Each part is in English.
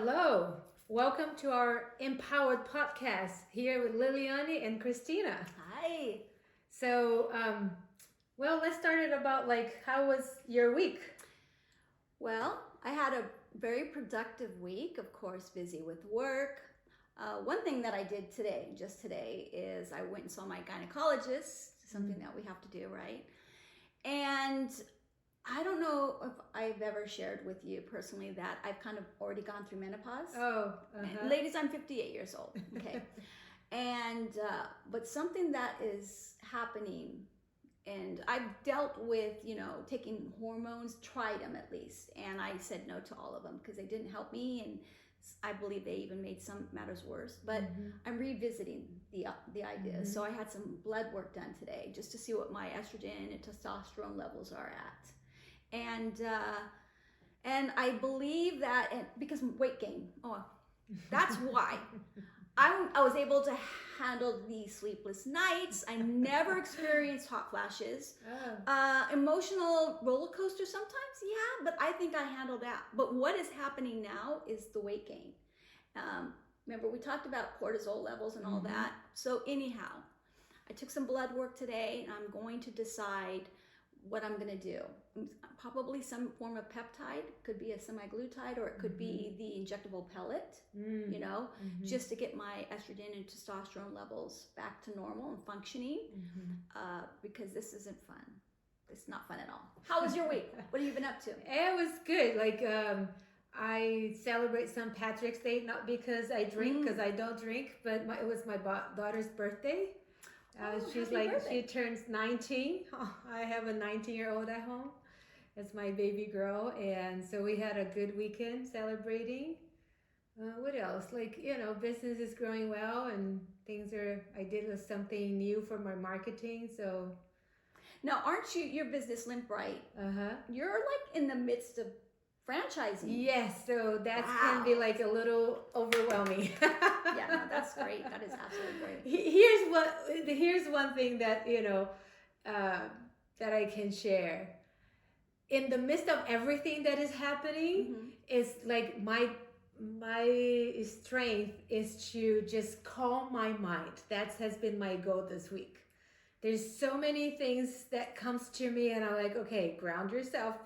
Hello. Welcome to our Empowered Podcast here with Liliani and Christina. Hi. So, let's start it about how was your week? Well, I had a very productive week, of course, busy with work. One thing that I did just today, is I went and saw my gynecologist, something that we have to do, right? And I don't know if I've ever shared with you personally that I've kind of already gone through menopause. Oh, And ladies, I'm 58 years old, okay? And, but something that is happening, and I've dealt with, taking hormones, tried them at least, and I said no to all of them because they didn't help me, and I believe they even made some matters worse. But I'm revisiting the idea. So I had some blood work done today just to see what my estrogen and testosterone levels are at. And I believe that, because weight gain, that's why. I was able to handle the sleepless nights. I never experienced hot flashes. Emotional roller coaster sometimes, yeah, but I think I handled that. But what is happening now is the weight gain. Remember, we talked about cortisol levels and all that. So anyhow, I took some blood work today, and I'm going to decide what I'm going to do. Probably some form of peptide, could be a semaglutide, or it could be the injectable pellet, just to get my estrogen and testosterone levels back to normal and functioning, because this isn't fun. It's not fun at all. How was your week? What have you been up to? It was good. I celebrate St. Patrick's Day, not because I drink, because I don't drink, but it was my daughter's birthday. She turns 19. I have a 19-year-old at home. It's my baby girl. And so we had a good weekend celebrating. What else? Business is growing well, and I did something new for my marketing. So now, aren't you, your business Limp-Right? You're in the midst of franchising. Yes, so that can be a little overwhelming. Yeah, no, that's great. That is absolutely great. Here's one thing that that I can share. In the midst of everything that is happening, it's my strength is to just calm my mind. That has been my goal this week. There's so many things that comes to me, and I'm like, okay, ground yourself.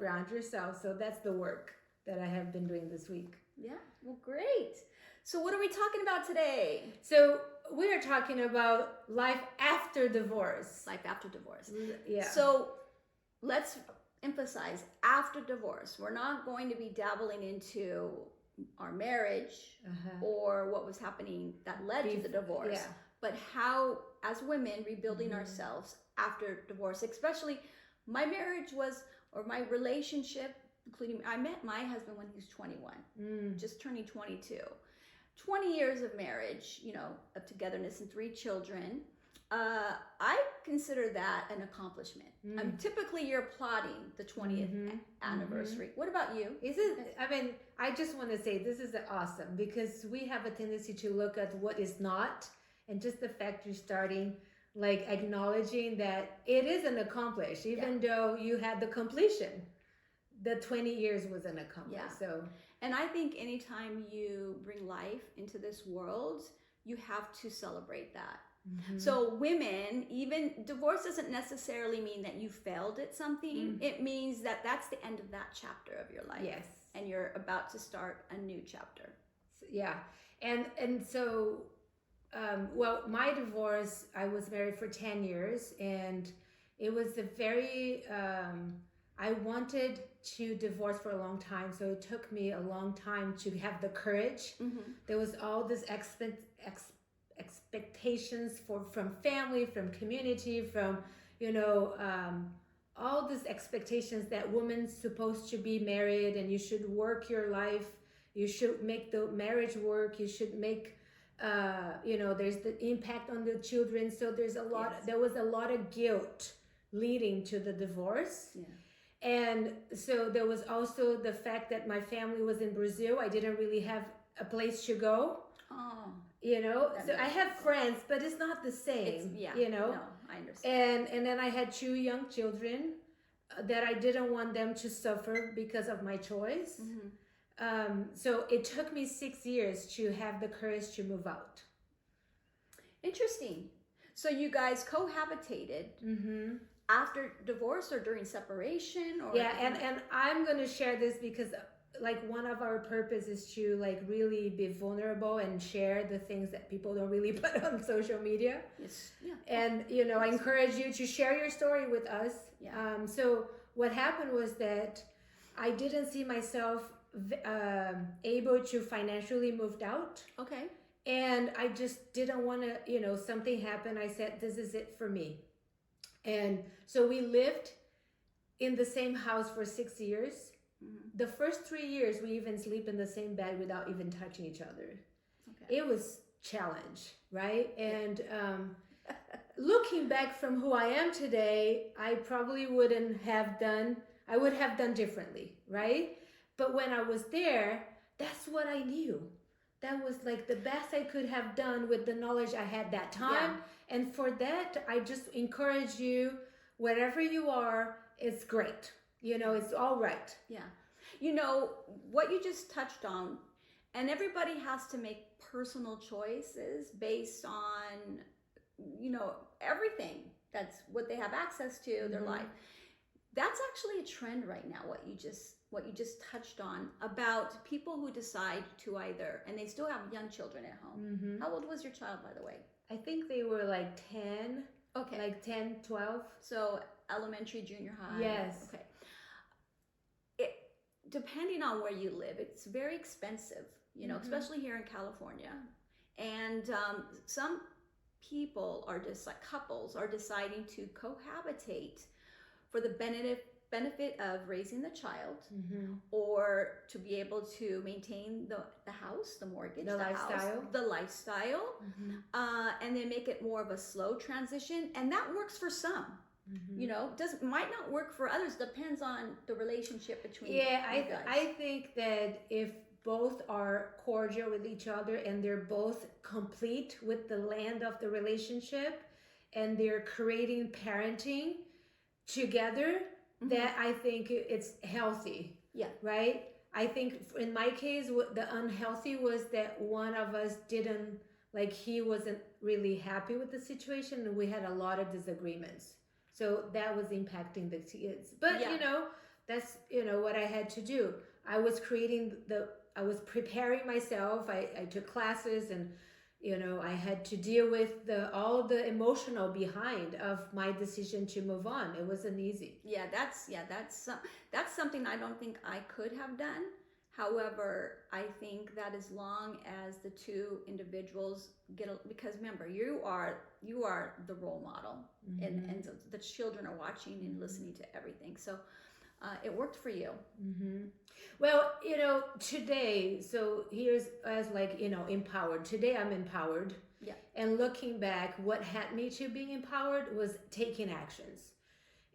So that's the work that I have been doing this week. Yeah, well, great. So what are we talking about today? So we are talking about life after divorce. Life after divorce. Yeah. So let's emphasize after divorce. We're not going to be dabbling into our marriage or what was happening that led to the divorce. Yeah. But how, as women, rebuilding ourselves after divorce, especially my marriage or my relationship, including, I met my husband when he was 21, just turning 22. 20 years of marriage, of togetherness and 3 children. I consider that an accomplishment. Typically, you're applauding the 20th anniversary. What about you? I just want to say this is awesome, because we have a tendency to look at what is not, and just the fact you're starting, acknowledging that it is an accomplishment, even though you had the completion. The 20 years was an accomplishment. Yeah. So, and I think anytime you bring life into this world, you have to celebrate that. So women, even divorce doesn't necessarily mean that you failed at something. It means that that's the end of that chapter of your life. Yes. And you're about to start a new chapter. Yeah. And so, my divorce, I was married for 10 years, and it was a very, I wanted to divorce for a long time. So it took me a long time to have the courage. There was all this expectations from family, from community, from all these expectations that women's supposed to be married, and you should work your life, you should make the marriage work, you should make there's the impact on the children. So there was a lot of guilt leading to the divorce. And so there was also the fact that my family was in Brazil. I didn't really have a place to go. So I have friends, but it's not the same. No, I understand. And then I had 2 young children that I didn't want them to suffer because of my choice. So it took me 6 years to have the courage to move out. Interesting. So you guys cohabitated after divorce or during separation, or Yeah, and I'm gonna share this because like one of our purpose is to like really be vulnerable and share the things that people don't really put on social media. Yes. Yeah. And you know, I encourage you to share your story with us. Yeah. So what happened was that I didn't see myself able to financially moved out. Okay. And I just didn't want to, you know, something happened. I said, this is it for me. And so we lived in the same house for 6 years. The first 3 years, we even sleep in the same bed without even touching each other. Okay. It was challenge, right? And looking back from who I am today, I probably wouldn't have done, I would have done differently, right? But when I was there, that's what I knew. That was like the best I could have done with the knowledge I had that time. Yeah. And for that, I just encourage you, wherever you are, it's great. You know, it's all right. Yeah. You know, what you just touched on, and everybody has to make personal choices based on, you know, everything. That's what they have access to, their life. That's actually a trend right now, what you just touched on, about people who decide to either, and they still have young children at home. How old was your child, by the way? I think they were like 10. Okay. Like 10, 12. So elementary, junior high. Yes. Okay. Depending on where you live, it's very expensive, you know, especially here in California. And some people are just like couples are deciding to cohabitate for the benefit of raising the child, or to be able to maintain the house, the mortgage, the lifestyle, and then make it more of a slow transition. And that works for some. You know, might not work for others. Depends on the relationship between you guys. I think that if both are cordial with each other and they're both complete with the land of the relationship, and they're creating parenting together, that I think it's healthy. Yeah. Right? I think in my case, the unhealthy was that one of us didn't, like, he wasn't really happy with the situation, and we had a lot of disagreements. So that was impacting the kids. But, you know, that's, you know, what I had to do. I was preparing myself. I took classes, and, you know, I had to deal with all the emotional behind of my decision to move on. It wasn't easy. Yeah, that's something I don't think I could have done. However, I think that as long as the two individuals because remember, you are the role model, and the children are watching and listening to everything. So it worked for you. Well, you know, today, so here's as like, you know, empowered. Today I'm empowered. Yeah. And looking back, what had me to being empowered was taking actions.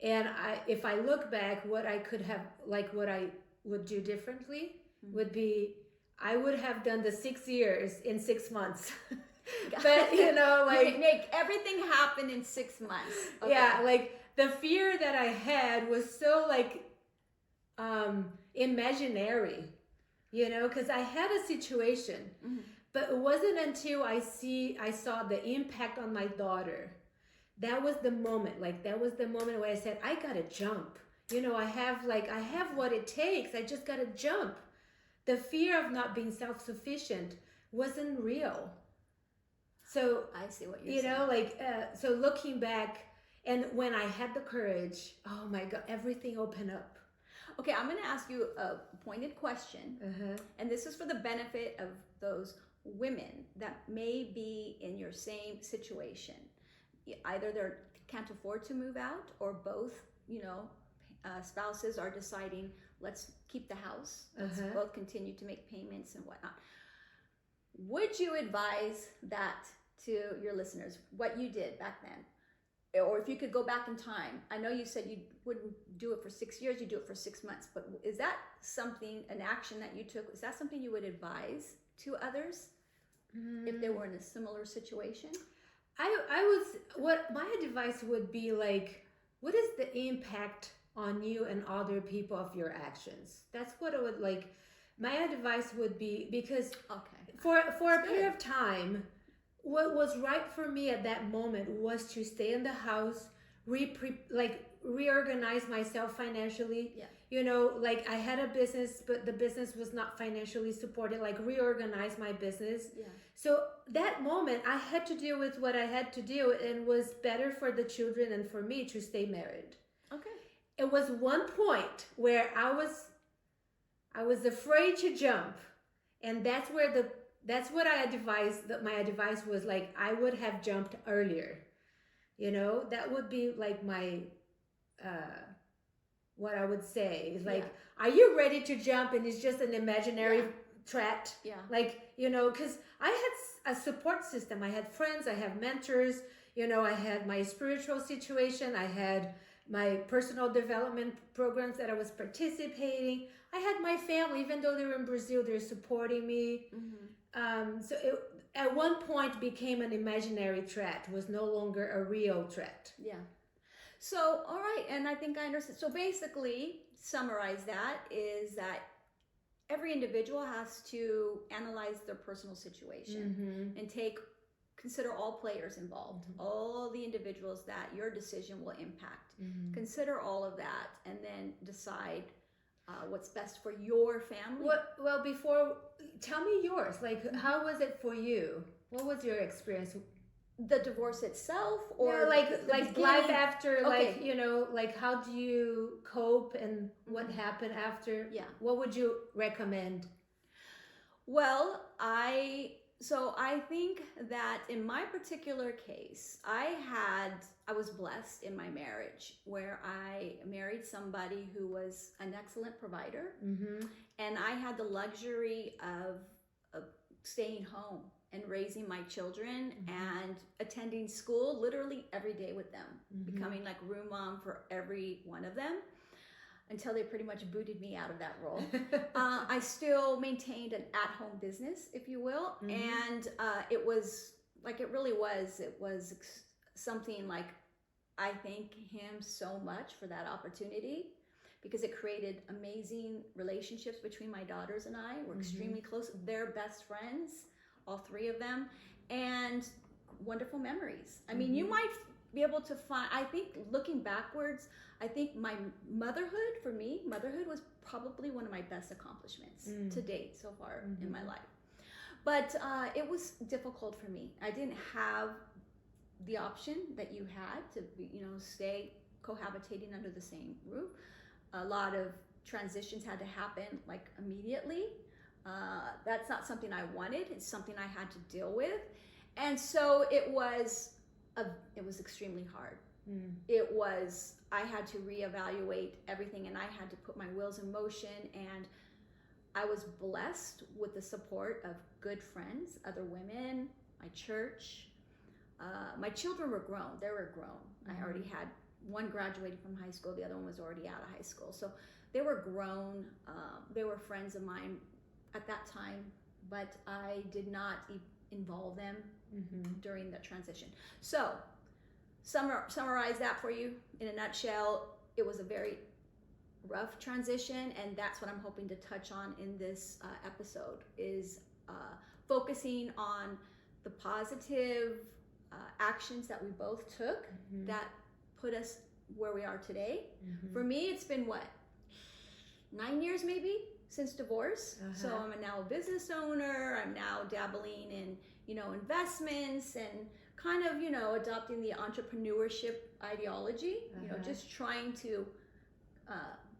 And if I look back, what I could have, like what I would do differently would be, I would have done the 6 years in 6 months. But, you know, like, you make everything happen in 6 months. Okay. Yeah, like the fear that I had was so like imaginary, you know, because I had a situation, but it wasn't until I saw the impact on my daughter. That was the moment. Like, that was the moment where I said, I gotta jump. You know, I have what it takes. I just gotta jump. The fear of not being self-sufficient wasn't real. So I see what you're saying. You know, like, so looking back, and when I had the courage, oh my God, everything opened up. Okay, I'm going to ask you a pointed question, and this is for the benefit of those women that may be in your same situation. Either they can't afford to move out, or both, you know, spouses are deciding, let's keep the house, let's both continue to make payments and whatnot. Would you advise that to your listeners, what you did back then? Or if you could go back in time, I know you said you wouldn't do it for 6 years, you do it for 6 months, but is that something, an action that you took, is that something you would advise to others if they were in a similar situation? What my advice would be, like, what is the impact on you and other people of your actions? That's what I would like. My advice would be, because Okay. for a That's period good. of time, what was right for me at that moment was to stay in the house, reorganize myself financially. Yeah. You know, like I had a business, but the business was not financially supported. Like reorganize my business. Yeah. So that moment, I had to deal with what I had to deal, and was better for the children and for me to stay married. Okay. It was one point where I was afraid to jump, and that's what I advised. That my advice was like, I would have jumped earlier. You know, that would be like my what I would say is like, are you ready to jump? And it's just an imaginary threat. Yeah. Like, you know, because I had a support system. I had friends. I have mentors. You know, I had my spiritual situation. I had my personal development programs that I was participating. I had my family, even though they were in Brazil, they're supporting me. So it at one point became an imaginary threat, was no longer a real threat. Yeah. So, all right, and I think I understand. So basically, summarize that is that every individual has to analyze their personal situation and consider all players involved, all the individuals that your decision will impact. Consider all of that, and then decide what's best for your family. Tell me yours. Like, how was it for you? What was your experience? The divorce itself, or like life after, Okay. like, you know, like how do you cope, and what happened after? Yeah. What would you recommend? Well, I think that in my particular case, I was blessed in my marriage, where I married somebody who was an excellent provider, and I had the luxury of staying home and raising my children and attending school literally every day with them, becoming like room mom for every one of them, until they pretty much booted me out of that role. I still maintained an at-home business, if you will, and it was something like, I thank him so much for that opportunity, because it created amazing relationships between my daughters and I. We're extremely close. They're best friends, all three of them, and wonderful memories. I mean, you might be able to find, I think looking backwards, I think my motherhood was probably one of my best accomplishments to date so far in my life. But it was difficult for me. I didn't have the option that you had to, stay cohabitating under the same roof. A lot of transitions had to happen like immediately. That's not something I wanted. It's something I had to deal with. And so it was extremely hard. I had to reevaluate everything, and I had to put my wheels in motion, and I was blessed with the support of good friends, other women, my church. My children were grown. They were grown. I already had one graduating from high school. The other one was already out of high school. So they were grown. They were friends of mine at that time, but I did not involve them during the transition. So summarize that for you in a nutshell. It was a very rough transition, and that's what I'm hoping to touch on in this episode, is focusing on the positive actions that we both took that put us where we are today. For me, it's been 9 years maybe since divorce. So I'm now a business owner. I'm now dabbling in, investments, and kind of, adopting the entrepreneurship ideology, just trying to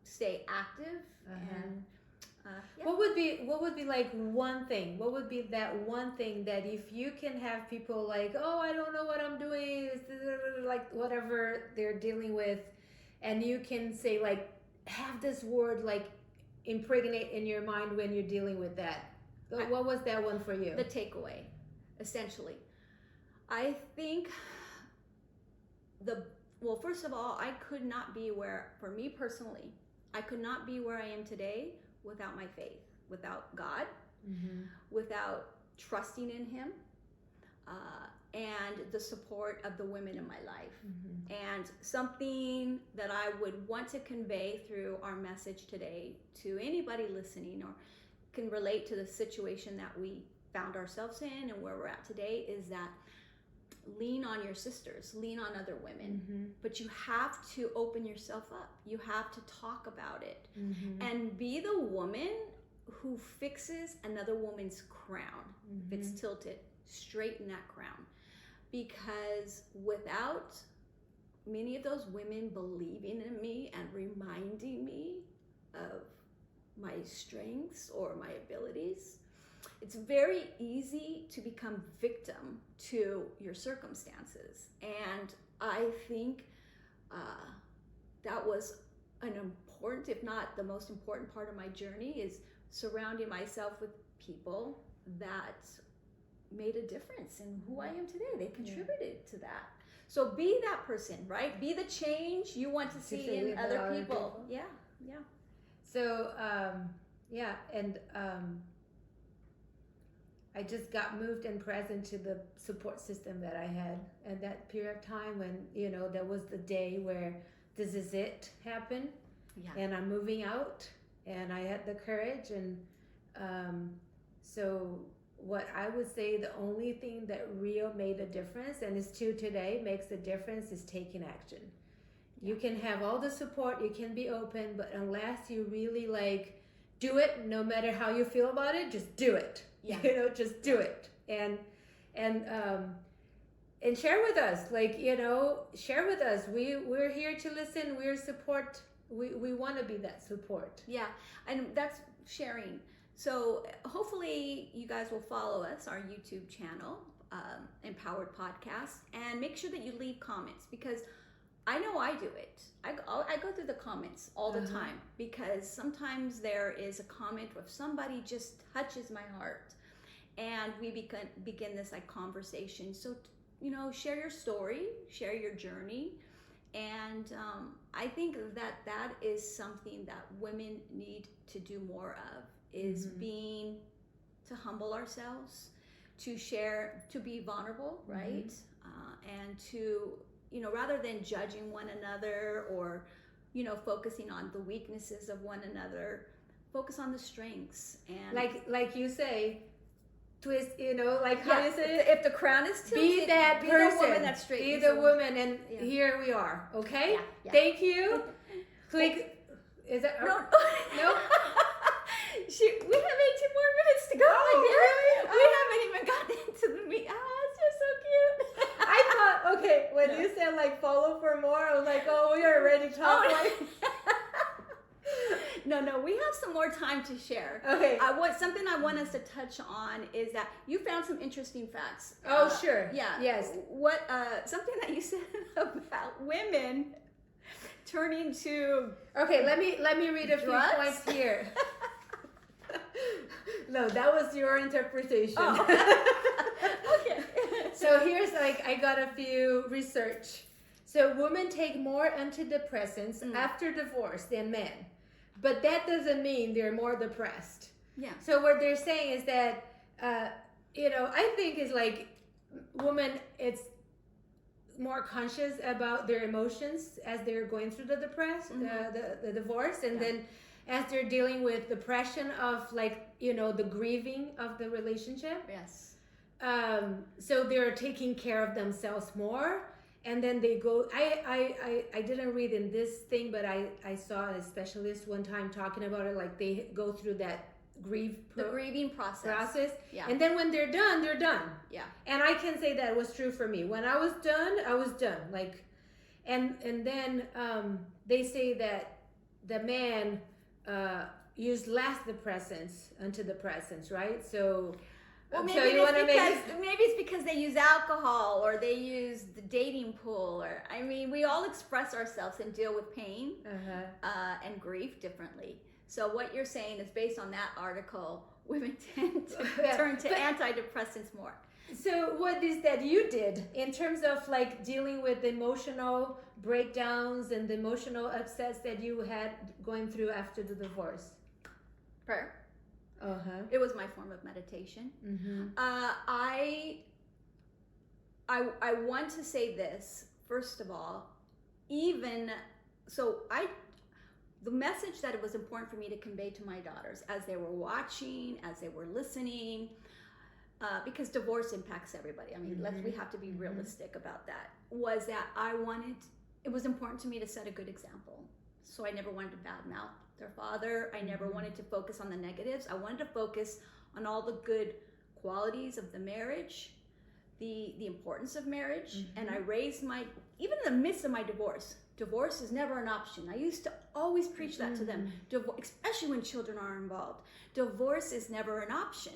stay active. And what would be like one thing? What would be that one thing that if you can have people like, oh, I don't know what I'm doing, like whatever they're dealing with, and you can say, like, have this word like impregnate in your mind when you're dealing with that. What was that one for you? The takeaway, essentially. I think first of all, I could not be for me personally, I could not be where I am today without my faith, without God, without trusting in Him, and the support of the women in my life. And something that I would want to convey through our message today to anybody listening, or can relate to the situation that we found ourselves in and where we're at today is that lean on your sisters, lean on other women, but you have to open yourself up. You have to talk about it and be the woman who fixes another woman's crown. If it's tilted, straighten that crown. Because without many of those women believing in me and reminding me of my strengths or my abilities, it's very easy to become victim to your circumstances. And I think that was an important, if not the most important part of my journey, is surrounding myself with people that made a difference in who I am today. They contributed to that. So be that person, right? Be the change you want to see in other people. Yeah. So, and I just got moved and present to the support system that I had. And that period of time when, there was the day where this is it happened. Yeah. And I'm moving out and I had the courage. And so what I would say, the only thing that real made a difference, and is still today makes a difference, is taking action. You can have all the support, you can be open, but unless you really do it, no matter how you feel about it, just do it. Yeah. Just do it. And share with us, share with us. We're here to listen, we're support. We want to be that support. Yeah. And that's sharing. So hopefully you guys will follow us, our YouTube channel, Empowered Podcast, and make sure that you leave comments, because I know I do it. I go through the comments all the time, because sometimes there is a comment where somebody just touches my heart, and we begin this conversation. So, share your story, share your journey, and I think that is something that women need to do more of, is to humble ourselves, to share, to be vulnerable, right? And to, rather than judging one another or, focusing on the weaknesses of one another, focus on the strengths. And like you say, twist, how you say it? If the crown is tilted, be that person. The woman that's straight. Be the woman, and here we are. Okay? Yeah. Thank you. Click. Is that no? No. Shoot, we have 18 more minutes to go. Really? We haven't even gotten into the meat. It's just so cute. I thought, okay, when you said follow for more, I was like, oh, we are ready to talk. No, we have some more time to share. Okay. Something I want us to touch on is that you found some interesting facts. Oh, sure. Yeah. Yes. Something that you said about women turning to. Okay, let me read a few points here. No, that was your interpretation. Oh. Okay. So here's I got a few research. So women take more antidepressants after divorce than men, but that doesn't mean they're more depressed. Yeah. So what they're saying is that, I think is women, it's more conscious about their emotions as they're going through the the divorce, and then as they're dealing with depression of the grieving of the relationship. Yes. So they're taking care of themselves more, and then they go. I didn't read in this thing, but I saw a specialist one time talking about it. They go through that grieving process. Yeah. And then when they're done, they're done. Yeah. And I can say that was true for me. When I was done, I was done. And then they say that the man used less antidepressants, right? So. Well, maybe it's because they use alcohol, or they use the dating pool, or we all express ourselves and deal with pain and grief differently. So what you're saying is, based on that article, women tend to turn to antidepressants more. So what is that you did in terms of dealing with emotional breakdowns and the emotional upsets that you had going through after the divorce? Prayer. It was my form of meditation. I want to say this, first of all, the message that it was important for me to convey to my daughters as they were watching, as they were listening, because divorce impacts everybody. I mean, we have to be realistic about that. Was that it was important to me to set a good example. So I never wanted to badmouth their father. I never wanted to focus on the negatives. I wanted to focus on all the good qualities of the marriage, the importance of marriage. And I raised even in the midst of my divorce is never an option. I used to always preach that to them, especially when children are involved. Divorce is never an option.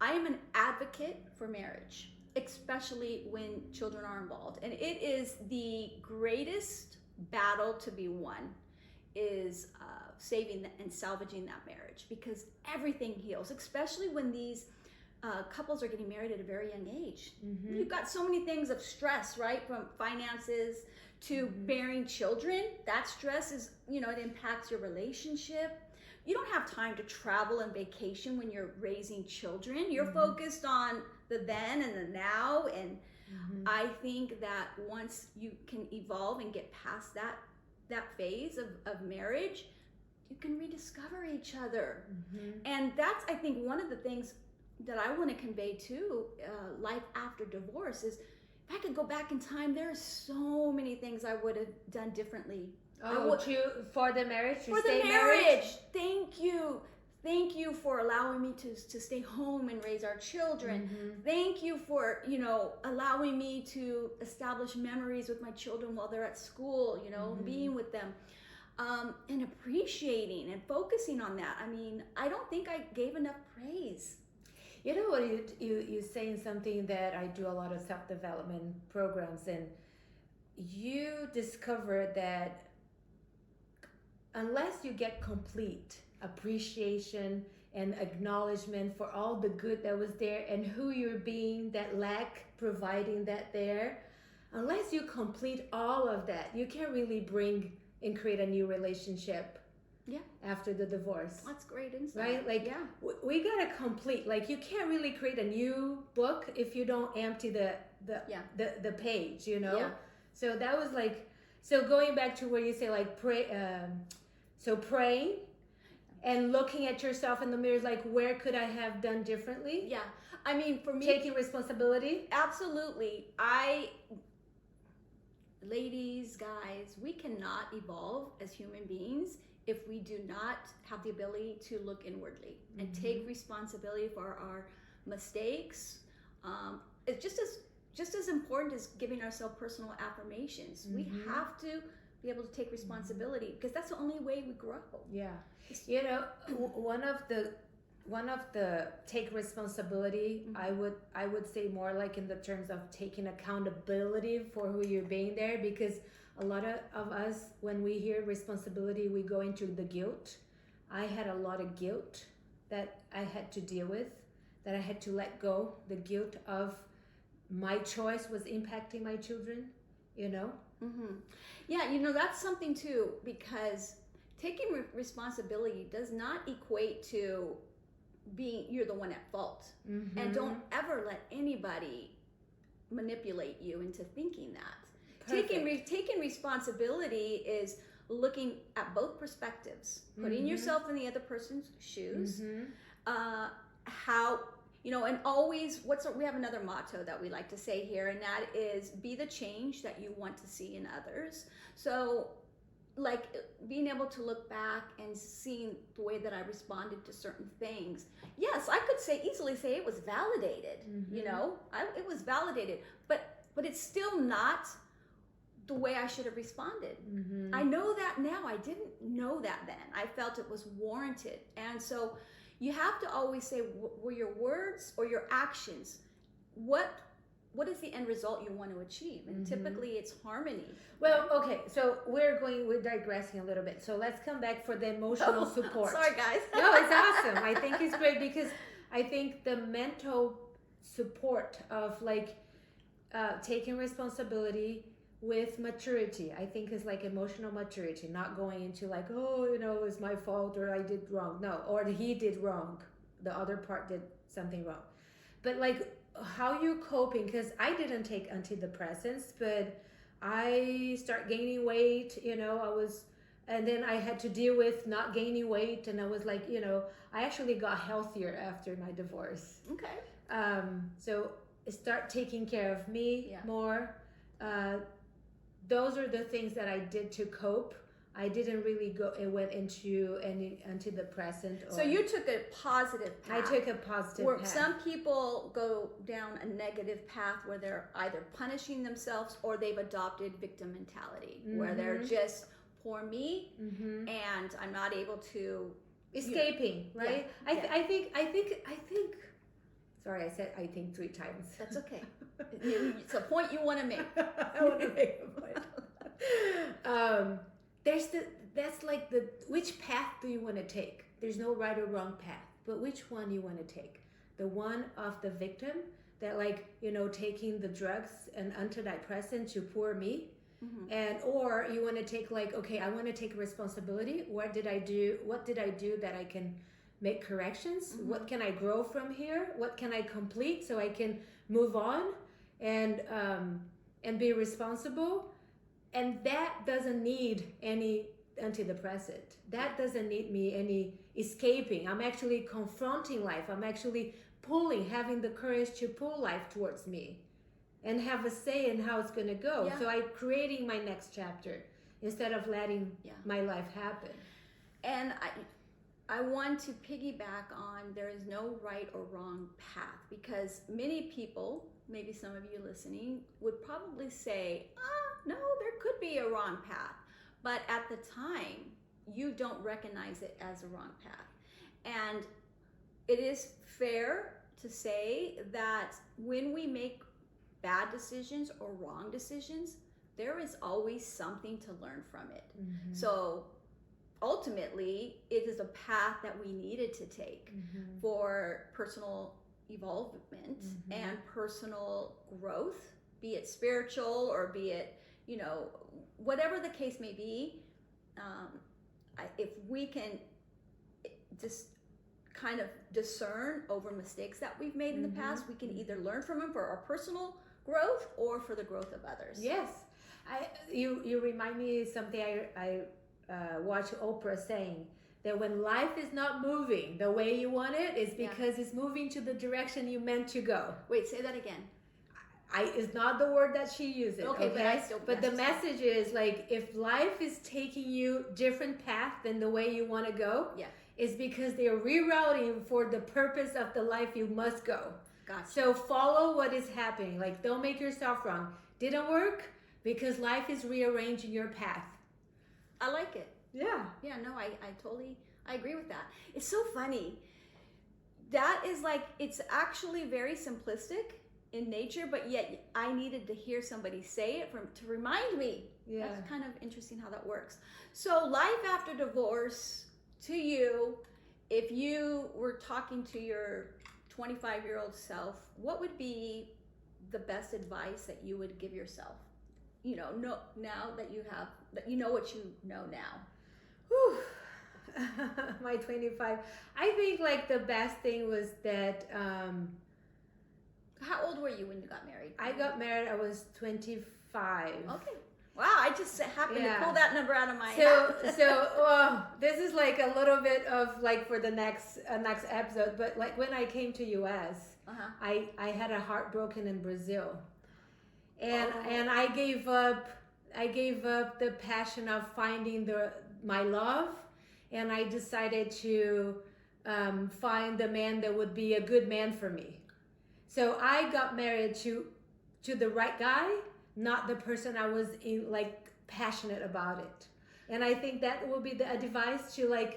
I am an advocate for marriage, especially when children are involved. And it is the greatest battle to be won, is saving and salvaging that marriage, because everything heals, especially when these couples are getting married at a very young age. You've got so many things of stress, right? From finances to bearing children. That stress is, it impacts your relationship. You don't have time to travel and vacation when you're raising children. You're focused on the then and the now. And I think that once you can evolve and get past that phase of marriage, you can rediscover each other. And that's, I think, one of the things that I want to convey to life after divorce is, if I could go back in time, there are so many things I would have done differently. For the marriage, for the marriage. Thank you for allowing me to stay home and raise our children. Thank you for, allowing me to establish memories with my children while they're at school, being with them. And appreciating and focusing on that. I mean, I don't think I gave enough praise. You know what, you saying something that I do a lot of self-development programs, and you discovered that unless you get complete appreciation and acknowledgement for all the good that was there and who you're being, that lack providing that there, unless you complete all of that, you can't really bring and create a new relationship after the divorce. That's great insight. Right? Like, we gotta complete. Like, you can't really create a new book if you don't empty the page, So that was like, so going back to where you say like praying and looking at yourself in the mirror, like, where could I have done differently? Yeah. I mean, for me, taking responsibility. Absolutely. Ladies, guys, we cannot evolve as human beings if we do not have the ability to look inwardly and take responsibility for our mistakes. It's just as important as giving ourselves personal affirmations. We have to be able to take responsibility, because that's the only way we grow. Yeah. One of the take responsibility, I would say more like in the terms of taking accountability for who you're being there, because a lot of us, when we hear responsibility, we go into the guilt. I had a lot of guilt that I had to deal with, that I had to let go. The guilt of my choice was impacting my children, Yeah, that's something too, because taking responsibility does not equate to you're the one at fault. And don't ever let anybody manipulate you into thinking that. Taking responsibility is looking at both perspectives, putting yourself in the other person's shoes. How, and always, we have another motto that we like to say here, and that is, be the change that you want to see in others. So, like, being able to look back and seeing the way that I responded to certain things. Yes, I could easily say it was validated. It was validated, but it's still not the way I should have responded. I know that now. I didn't know that then. I felt it was warranted. And so you have to always say, were your words or your actions, what is the end result you want to achieve? And typically it's harmony. Well, okay, so we're digressing a little bit. So let's come back for the emotional support. Sorry, guys. No, it's awesome. I think it's great, because I think the mental support of taking responsibility with maturity, I think, is like emotional maturity, not going into like, it's my fault, or I did wrong. No, or he did wrong. The other part did something wrong. But like, how you coping, because I didn't take antidepressants, but I start gaining weight. I was and then I had to deal with not gaining weight, and I was like, I actually got healthier after my divorce. Okay. So start taking care of me more. Those are the things that I did to cope. I didn't really went into any antidepressant. So you took a positive path. I took a positive where path. Some people go down a negative path where they're either punishing themselves or they've adopted victim mentality, where they're just poor me, and I'm not able to escaping, right? Yeah. I think. Sorry, I said I think 3 times. That's okay. It's a point you want to make. I want to make a point. That's like which path do you want to take? There's no right or wrong path, but which one you want to take? The one of the victim that taking the drugs and antidepressant to poor me, or you want to take okay, I want to take responsibility. What did I do that I can make corrections? What can I grow from here? What can I complete so I can move on and be responsible? And that doesn't need any antidepressant. That doesn't need me any escaping. I'm actually confronting life. I'm actually having the courage to pull life towards me and have a say in how it's going to go. Yeah. So I'm creating my next chapter instead of letting my life happen. And I want to piggyback on there is no right or wrong path, because many people, maybe some of you listening, would probably say, no, there could be a wrong path. But at the time, you don't recognize it as a wrong path. And it is fair to say that when we make bad decisions or wrong decisions, there is always something to learn from it. So ultimately, it is a path that we needed to take for personal evolvement and personal growth, be it spiritual or be it, whatever the case may be. If we can just kind of discern over mistakes that we've made in the past, we can either learn from them for our personal growth or for the growth of others. Yes. You remind me of something I watch Oprah saying, that when life is not moving the way you want it, it's because it's moving to the direction you meant to go. Wait, say that again. It's not the word that she uses. Okay, but the message is if life is taking you different path than the way you want to go, it's because they are rerouting for the purpose of the life you must go. Gotcha. So follow what is happening. Don't make yourself wrong. Didn't work because life is rearranging your path. I like it. Yeah. Yeah, no, I agree with that. It's so funny. That is it's actually very simplistic in nature, but yet I needed to hear somebody say it to remind me. Yeah. That's kind of interesting how that works. So life after divorce, to you, if you were talking to your 25-year-old self, what would be the best advice that you would give yourself? Now that you know what you know now. Whew. My 25. I think the best thing was that how old were you when you got married? I got married, I was 25. Okay. Wow, I just happened to pull that number out of my hat. So this is a little bit of for the next episode, but when I came to US, I had a heart broken in Brazil. And I gave up the passion of finding my love, and I decided to find the man that would be a good man for me. So I got married to the right guy, not the person I was passionate about it. And I think that will be the advice to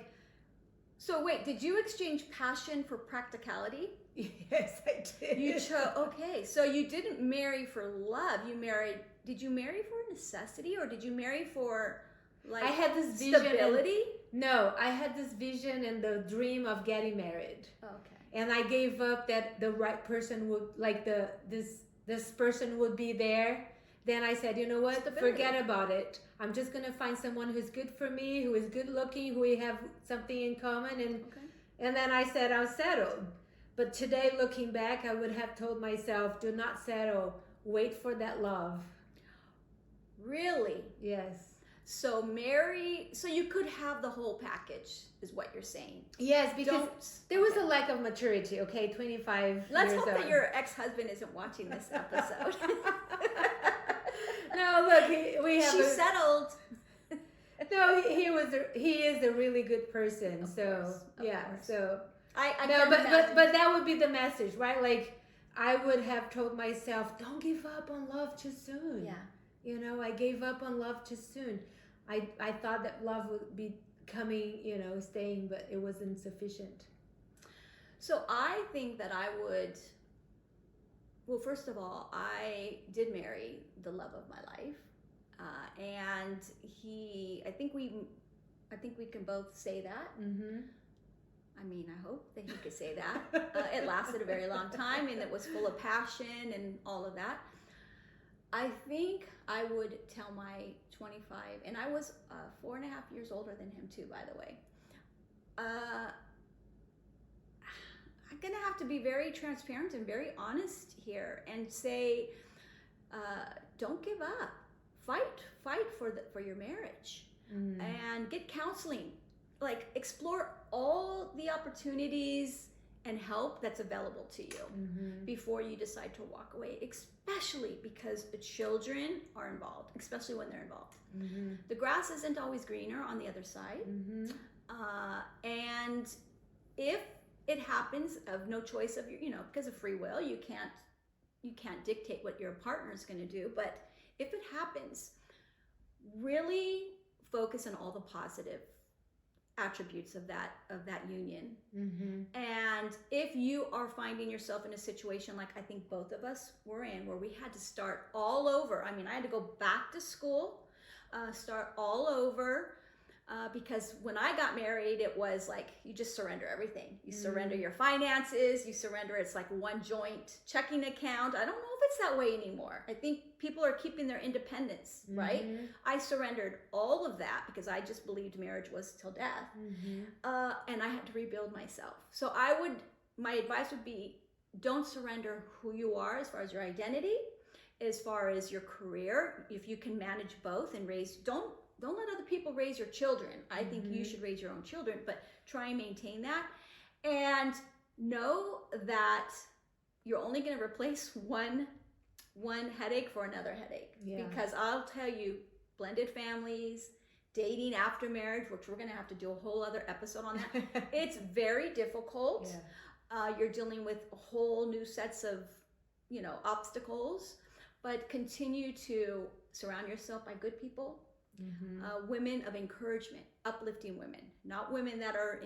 So wait, did you exchange passion for practicality? Yes, I did. You okay, so you didn't marry for love. Did you marry for necessity, or did you marry for I had this vision stability? No, I had this vision and the dream of getting married. Okay. And I gave up that the right person would this person would be there. Then I said, you know what? Stability. Forget about it. I'm just gonna find someone who's good for me, who is good looking, who we have something in common, and then I said I'm settled. But today, looking back, I would have told myself, do not settle. Wait for that love. Really? Yes. So you could have the whole package, is what you're saying. Yes, because there was a lack of maturity. Okay, 25 Let's years hope old. that your ex-husband isn't watching this episode. No, look, She settled. No, he is a really good person. Of course. So I no, can't imagine. but that would be the message, right? Like I would have told myself, don't give up on love too soon. Yeah. You know, I gave up on love too soon. I thought that love would be coming, staying, but it wasn't sufficient. So I think that I would. Well, first of all, I did marry the love of my life, and I think we can both say that. Mm-hmm. I mean, I hope that he could say that. It lasted a very long time, and it was full of passion and all of that. I think I would tell my 25, and I was 4.5 years older than him too, by the way. I'm gonna have to be very transparent and very honest here and say, don't give up. Fight for your marriage, and get counseling. Like explore all the opportunities and help that's available to you before you decide to walk away, especially because the children are involved, especially when they're involved. The grass isn't always greener on the other side. And if it happens of no choice of your, because of free will, you can't dictate what your partner is going to do. But if it happens, really focus on all the positive attributes of that union. And if you are finding yourself in a situation like I think both of us were in, where we had to start all over. I mean, I had to go back to school, start all over, because when I got married, it was like you just surrender everything. You surrender your finances, you surrender, it's like one joint checking account. I don't know if it's that way anymore. I think people are keeping their independence, right? I surrendered all of that because I just believed marriage was till death. And I had to rebuild myself. So my advice would be, don't surrender who you are as far as your identity, as far as your career. If you can manage both and don't let other people raise your children. I think you should raise your own children, but try and maintain that. And know that you're only going to replace one headache for another headache. Yeah. Because I'll tell you, blended families, dating after marriage, which we're going to have to do a whole other episode on that. It's very difficult. Yeah. You're dealing with a whole new sets of, obstacles, but continue to surround yourself by good people. Women of encouragement, uplifting women, not women that are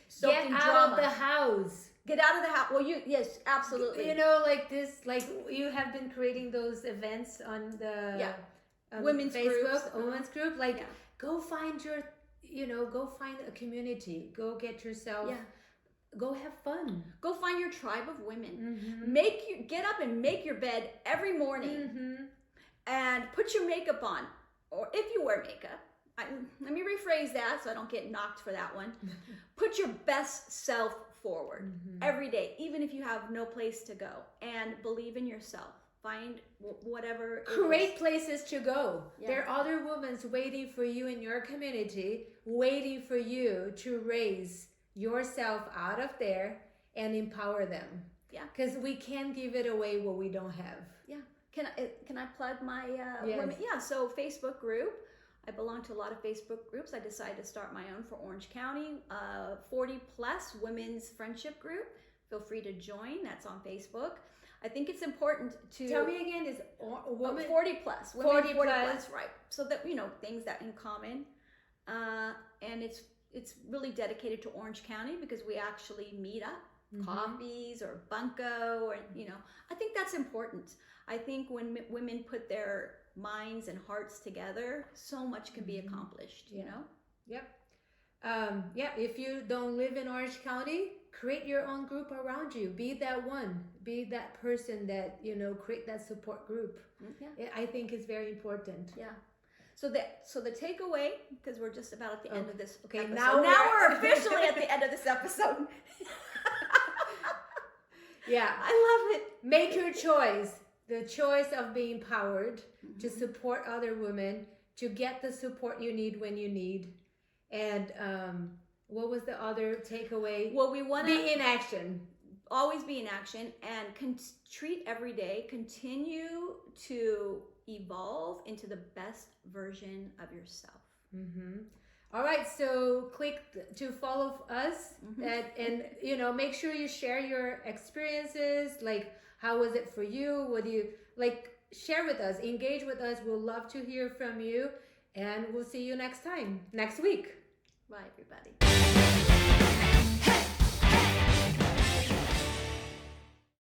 soaked in drama. Get out of the house. Get out of the house. Well, yes, absolutely. Like this, like you have been creating those events on the women's Facebook, women's group. Like, go find go find a community. Go get yourself. Go have fun. Go find your tribe of women. Get up and make your bed every morning, and put your makeup on. Or if you wear makeup, let me rephrase that so I don't get knocked for that one. Put your best self forward every day, even if you have no place to go, and believe in yourself. Find whatever. Great places to go. Yeah. There are other women waiting for you in your community, waiting for you to raise yourself out of there and empower them. Yeah. Because we can't give it away what we don't have. Yeah. Can I plug my women? Yeah, so Facebook group. I belong to a lot of Facebook groups. I decided to start my own for Orange County, 40 plus women's friendship group. Feel free to join. That's on Facebook. I think it's important to tell me again. Is women 40 plus? Women 40 plus, right? So that things that in common, and it's really dedicated to Orange County because we actually meet up. Coffees or bunko, or I think that's important. I think when women put their minds and hearts together, so much can be accomplished. Yep. If you don't live in Orange County, create your own group around you. Be that one. Be that person that create that support group. I think it's very important. Yeah. So the takeaway, because we're just about at the end of this episode. Now we're officially at the end of this episode. Yeah, I love it. Make your choice. The choice of being empowered to support other women, to get the support you need when you need. And what was the other takeaway? Well, we want be to in action. Always be in action and treat every day. Continue to evolve into the best version of yourself. All right, so click to follow us, and you know, make sure you share your experiences. Like, how was it for you? What do you like? Share with us, engage with us. We'll love to hear from you, and we'll see you next week. Bye, everybody.